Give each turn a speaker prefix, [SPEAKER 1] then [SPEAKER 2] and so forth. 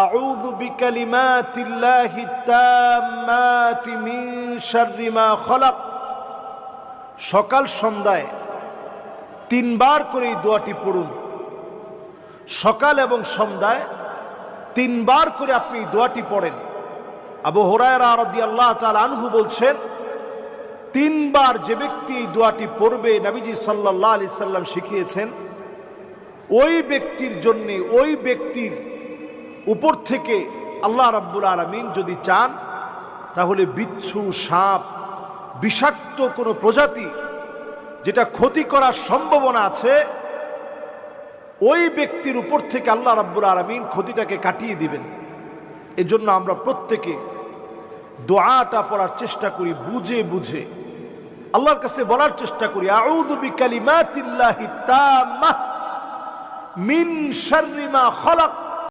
[SPEAKER 1] আউযু বিকালিমাতিল্লাহি তাম্মাতি মিন শাররি মা খালাক। সকাল সন্ধ্যায় 3 বার করে এই দোয়াটি পড়ুন। সকাল এবং সন্ধ্যায় 3 বার করে আপনি দোয়াটি পড়েন। আবু হুরায়রা রাদিয়াল্লাহু তাআলা আনহু বলছেন, 3 বার যে ব্যক্তি এই দোয়াটি পড়বে, নবীজি সাল্লাল্লাহু আলাইহি সাল্লাম শিখিয়েছেন, ওই ব্যক্তির জন্য, ওই ব্যক্তির উপর থেকে আল্লাহ রাব্বুল আলামিন যদি চান, তাহলে বিচ্ছু, সাপ, বিষাক্ত কোনো প্রজাতি যেটা ক্ষতি করার সম্ভাবনা আছে, ওই ব্যক্তির উপর থেকে আল্লাহ রাব্বুল আলামিন ক্ষতিটাকে কাটিয়ে দিবেন। এজন্য আমরা প্রত্যেকে দোয়াটা পড়ার চেষ্টা করি, বুঝে বুঝে আল্লাহর কাছে বলার চেষ্টা করি, আউযু বিকালিমাতিল্লাহি তাম্মাহ মিন শাররি মা খালাক।